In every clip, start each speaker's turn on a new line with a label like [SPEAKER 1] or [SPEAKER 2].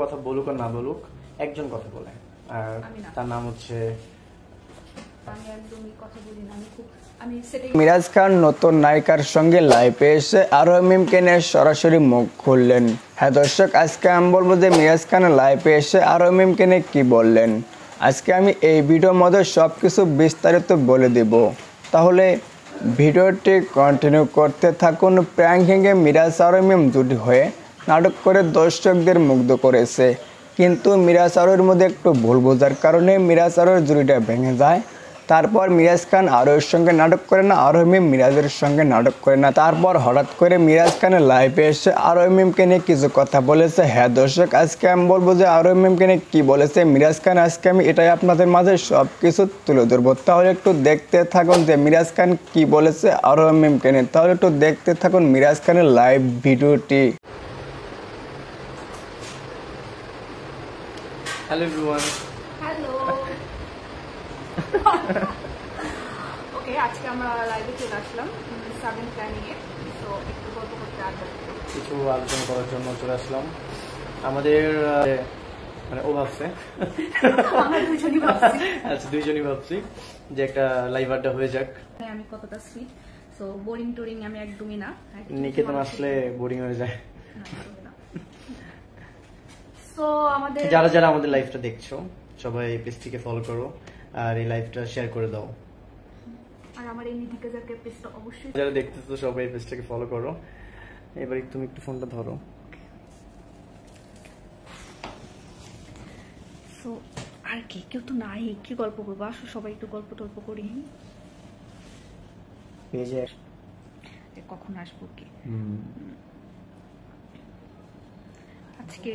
[SPEAKER 1] কথা বলুক আর না বলুক, একজন কথা বলে, আর তার নাম হচ্ছে
[SPEAKER 2] মিরাজ খান নতুন নায়িকার সঙ্গে লাইভে এসে আরোহী মিমকে নিয়ে সরাসরি মুখ খুললেন। হ্যাঁ দর্শক, আজকে আমি বলবো যে মিরাজ খান লাইভে এসে আরোহী মিমকে নিয়ে কি বললেন। আজকে আমি এই ভিডিওর মধ্যে সব কিছু বিস্তারিত বলে দেব, তাহলে ভিডিওটি কন্টিনিউ করতে থাকুন। প্র্যাঙ্কিংয়ে মিরাজ আরোহী মিম জুটি হয়ে নাটক করে দর্শকদের মুগ্ধ করেছে, কিন্তু মিরাজ আরোহীর মধ্যে একটু ভুল বোঝার কারণে মিরাজ আরোহীর জুটিটা ভেঙে যায়। তারপর মিরাজ খান আরোহীর সঙ্গে নাটক করে না, আরোহী মিম মিরাজের সঙ্গে নাটক করে না। তারপর হঠাৎ করে মিরাজ খানের লাইভে এসে আরোহী মিমকে নিয়ে কিছু কথা বলেছে। হ্যাঁ দর্শক, আজকে আমি বলবো যে আরোহী মিমকে নিয়ে কী বলেছে মিরাজ খান। আজকে আমি এটাই আপনাদের মাঝে সব কিছু তুলে ধরবো, তাহলে একটু দেখতে থাকুন যে মিরাজ খান কী বলেছে আরোহী মিমকে নিয়ে। তাহলে একটু দেখতে থাকুন মিরাজ খানের লাইভ ভিডিওটি।
[SPEAKER 1] Hello everyone.
[SPEAKER 3] হ্যালো। ওকে, আজকে আমরা লাইভে চলে আসলাম সাবেন প্ল্যানিং এ, তো একটু গল্প করতে
[SPEAKER 1] কিছু আলোচনা করার জন্য চলে আসলাম। আমাদের মানে ও ভাবছে,
[SPEAKER 3] আমরা দুইজনই ভাবছি,
[SPEAKER 1] আচ্ছা দুইজনই ভাবছি যে একটা লাইভ আড্ডা হয়ে যাক।
[SPEAKER 3] আমি কতটা সুইট, সো বোরিং টোরিং আমি একদমই না।
[SPEAKER 1] নিকেতন আসলে বোরিং হয়ে যায়।
[SPEAKER 3] সো আমাদের
[SPEAKER 1] যারা যারা আমাদের লাইভটা দেখছো সবাই পেজটিকে ফলো করো আর এই লাইভটা শেয়ার করে দাও।
[SPEAKER 3] আর আমার এই নিধিকা জাকে পেজটা অবশ্যই
[SPEAKER 1] যারা দেখতেছো সবাই পেজটাকে ফলো করো। এবার তুমি একটু ফোনটা ধরো।
[SPEAKER 3] সো আর কি, কেউ তো নাই, কি গল্প করবো, আসো সবাই একটু গল্প টল্প করি।
[SPEAKER 1] পেজে
[SPEAKER 3] কখন আসবো কি আজকে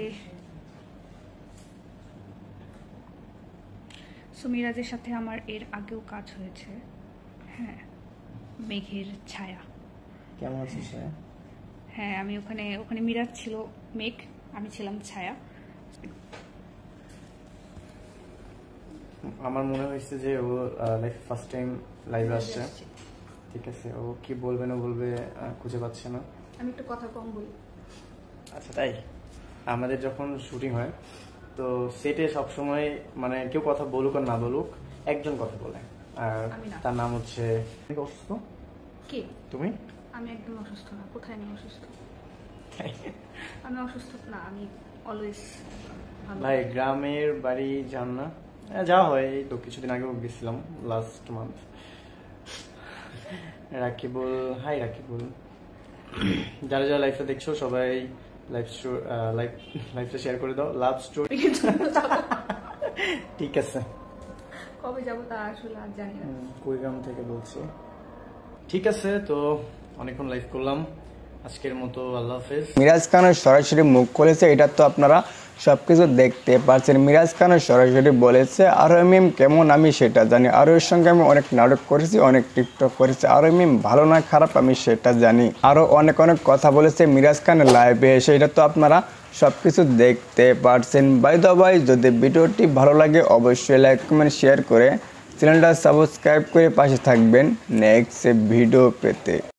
[SPEAKER 3] মিরাজের সাথে আমার এর আগেও কাজ হয়েছে। হ্যাঁ, মেঘের ছায়া।
[SPEAKER 1] কেমন আছিস?
[SPEAKER 3] হ্যাঁ, আমি ওখানে মিরাজ ছিল মেঘ, আমি ছিলাম ছায়া।
[SPEAKER 1] আমার মনে হয়েছে যে ও লাইফ ফার্স্ট টাইম লাইভে আসছে। ঠিক আছে, ও কি বলবে না বলবে খুঁজে পাচ্ছে না।
[SPEAKER 3] আমি একটু কথা কম বলি।
[SPEAKER 1] আচ্ছা তাই? আমাদের যখন শুটিং হয় তো সেটে সবসময় মানে কেউ কথা বলুক আর না বলুক, একজন কথা বলে, আর তার নাম হচ্ছে অসুস্থ।
[SPEAKER 3] কে?
[SPEAKER 1] তুমি?
[SPEAKER 3] আমি একদম অসুস্থ না। কোথায় আমি অসুস্থ? আমি অসুস্থ না, আমি অলওয়েজ
[SPEAKER 1] ভাই গ্রামের বাড়ি যান না? যাওয়া হয়, এই তো কিছুদিন আগেও গেছিলাম, last month. Rakibul, hi Rakibul. যারা যারা লাইভটা দেখছো সবাই লাইভটা শেয়ার করে দাও। লাভ স্টোরি ঠিক আছে,
[SPEAKER 3] কবে যাবো তা আসলে আর জানি না।
[SPEAKER 1] কুড়িগ্রাম থেকে বলছি। ঠিক আছে, তো অনেকক্ষণ লাইভ করলাম, আজকের মতো আল্লাহ হাফেজ।
[SPEAKER 2] মিরাজ খানের সরাসরি মুখ খুলেছে, এটা তো আপনারা সবকিছু দেখতে পাচ্ছেন। মিরাজ খানের সরাসরি বলেছে আরোহী মিম কেমন আমি সেটা জানি, আরোহীর সঙ্গে আমি অনেক নাটক করেছি, অনেক টিকটক করেছি, আরোহী মিম ভালো না খারাপ আমি সেটা জানি। আরো অনেক অনেক কথা বলেছে মিরাজ খানের লাইভে এসে, এটা তো আপনারা সবকিছু দেখতে পাচ্ছেন। বাই দ্য বাই, যদি ভিডিওটি ভালো লাগে অবশ্যই লাইক কমেন্ট শেয়ার করে চ্যানেলটা সাবস্ক্রাইব করে পাশে থাকবেন নেক্সট ভিডিও পেতে।